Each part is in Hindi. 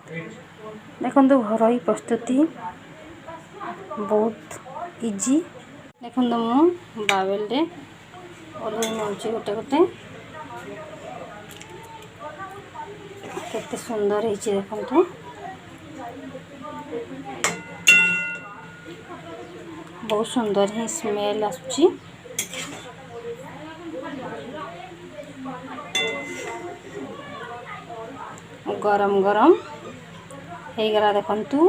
देखो घर ही प्रस्तुति बहुत इजी। देखो मु बावेल रे ओल्हे नौची गोटे गोटे केते सुंदर होइछि देखंतु। बहुत सुंदर ही स्मेल आसुछि। गरम गरम हो गला देखंतु।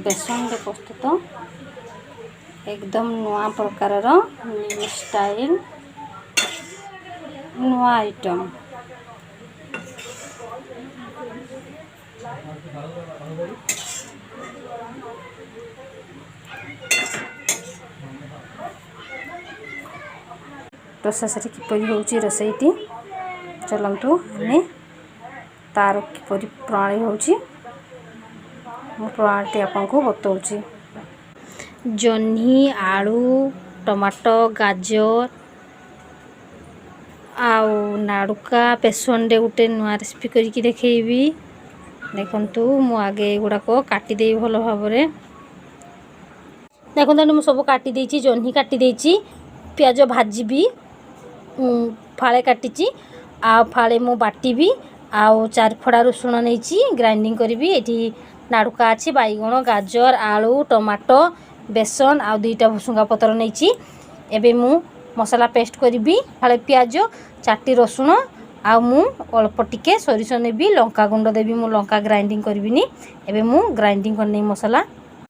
बेसन रे प्रस्तुत एकदम नुआ प्रकार रो न्यू स्टाइल नुआ आइटम। प्रोसेस रे किपरि होउछि रसईटी चलंतु हमें तार किपरि प्रणाली होउछि मु प्रणाली आपको बताउछि। जन्ही आलू टमाटो गाजर आउ नाड़ुका बेसन रे गोटे नुआ रेसिपी करके देखैबी। देखंतु मु आगे गुडा को काटी देई भलो भाबरे। देखंतु मु सब काटी देइछि। जन्ही काटी देइछि, प्याज भाजीबी, फाळे काटिछि आ फाळे मु बाटीबी। आउ चार फड़ा रसुण नैछि ग्राइंडिंग करबी। एठी नाड़ुका अछि, बाईगण गाजर आलू टमाटो बेसन आ दुईटा भुसुंगा पतर नैछि। एबे मु मसाला पेस्ट करबी। फाळे प्याज चाटी रसुण आ मु अल्प टिके सरिष नेबी, लंका गुंड देबी। मु लंका ग्राइंडिंग करबिनी। एबे मु ग्राइंडिंग करनै मसाला।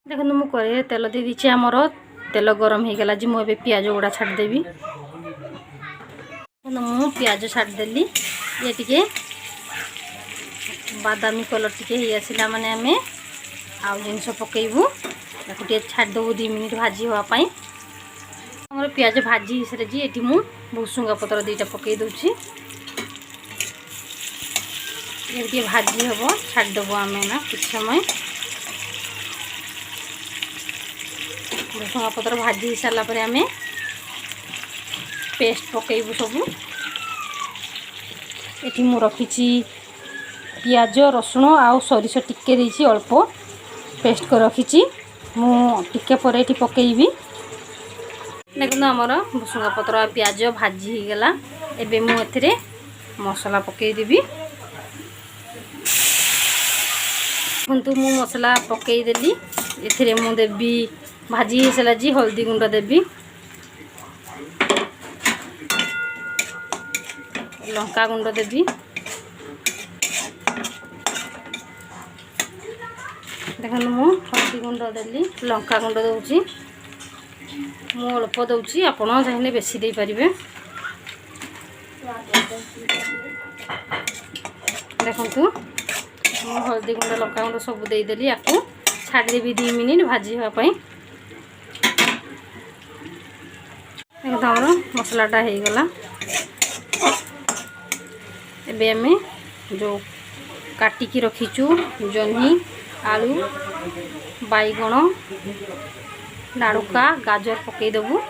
देखो मु करे तेल दे दिछि। हमर तेल गरम हे गेला जी मु एबे प्याज गुडा छाड देबी। मु प्याज छाड देली। ये टिके बादामी कलर टिके हे आसिला माने हमें आउ जिनस पकेइबू। ताको टिके छाड दबु 2 मिनिट भाजी होवा पई। हमर प्याज भाजी हिसरे जी एटी मु भुसुंगा पतर दुईटा पकेइ दउछि। ये भाजी हबो छाड दबो हमें ना कुछ समय। भुसुंगा पतर भाजी साला परे हमें पेस्ट पकेइबू सबु। एटी मु रखिछि प्याज रसुण आ सरिष टिके देछि अल्प पेस्ट कर रखिछि। मु टिके परे एटी पकेइबी। देखो हमर भुसुंगा पतर आ प्याज भाजी हे गेला। एबे मु एथिरे मसाला पकेइ देबी। देखंतु मु मसाला पकेइ देली। एथिरे मु देबी भाजी हेसला जी हल्दी गुंड देबी, लंका गुंड देबी। देखो मु हल्दी गुंड देली, लंका गुंड दउछि। मु अल्प दउछि, आपण चाहिले बेसी दे परिबे। देखंतु मु हल्दी गुंड लंका गुंड सब दे देली। आकु छाड़ देबी 2 मिनिट भाजी होवा पई। देखो हमर मसलाटा हे गला। एबे हमें जो काटी की रखीचु जन्ही आलू बाईगण नाड़ुका गाजर पकई देबू।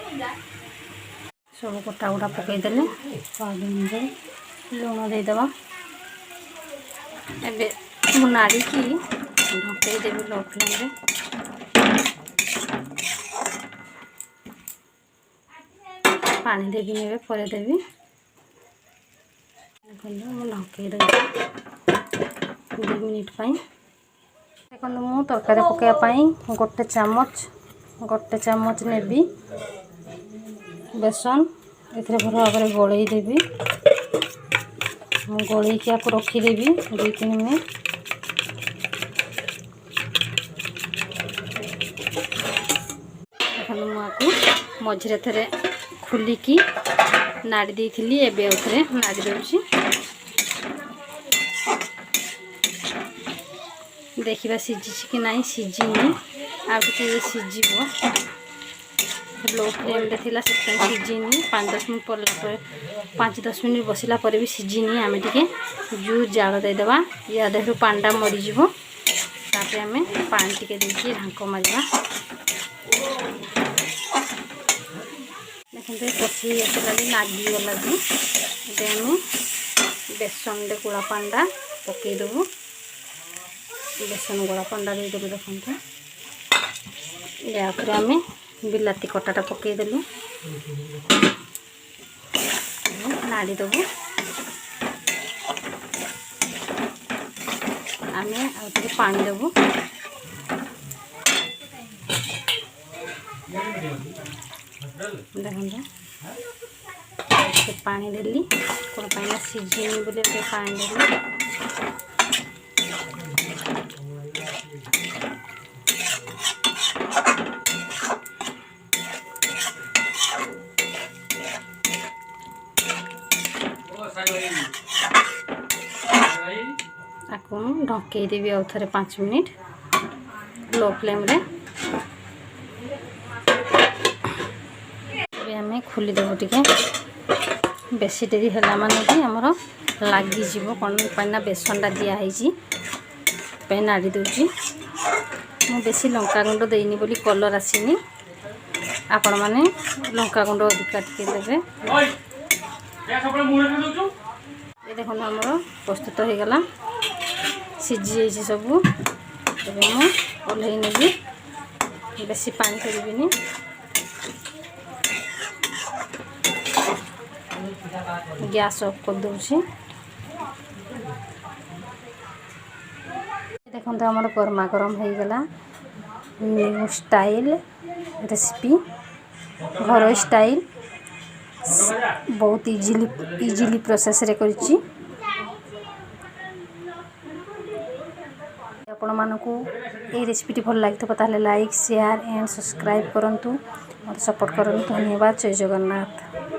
सब गोटा गोटा पकई देले स्वाद अनुसार लुण दे देबा। एबे मु नाड़ी की ढकई देबी लो फ्लेम रे। पानी देबी नेबे परे देबी। मु ढकई देबी 2 मिनिट पई। देखो मु तरकारी पकाया पई गोटे चामच नेबी बेसन। एथिरे भल भाव गोलई देबी। मु गोलई के आपको रखी देबी 2-3 मिनिट। देखो मु आपको मझिरे थरे खुली की नाड़ी देइथिली। एबे उथरे नाड़ी देउछि। देखिबा सिझी कि नहीं सिझीनी। आ टिके सिझीबो। लो फ्लेम रे थिला से सिझीनी। 5-10 मिनिट पड़ला पर 5-10 मिनिट बसिला पर भी सिझीनी। आमे टिके जू जाल दे देबा। या देहरु पांडा मरी जिवो। तापे आमे पानी टिके देकी ढांको मारिबा। देखते कषी आसला नागी गला जी। आमे बेसन रे कुड़ा पांडा पकईदेबू बेसन गोला कंडा देदेलु देखते यापर आम बिलाती कटाटा पकईदेलु नाड़ी देबू आम आउटे पानी देबू देखते से पानी देली कौन पानी सीझीनी बोले पानी देली आपको ढके देवी आउ थे 5 मिनिट लो फ्लेम रे आम खोलीदेव टे बेसी डेरी है माने भी आमर लगिज कौन पाना बेसनटा दिखाई नाड़ी दूची मु बेसी लंका गुंड देनी बोली कलर आसीनी आपण मैंने लंका गुंड अधिका टिके देवे ये देखो आमर प्रस्तुत हो गला सीझी जाइए सब एवं मु ओल्है नेबी बेसी पानी करिबिनी गैस ऑफ कर दूसरी देखो आम गरमा गरम हो गला न्यू स्टाइल रेसिपी घर स्टाइल बहुत इजिली प्रोसेस रे करिछि आपण मानकू ये रेसिपीटी भल लगी ताले लाइक शेयर एंड सब्सक्राइब करंतु और सपोर्ट करंतु धन्यवाद जय जगन्नाथ।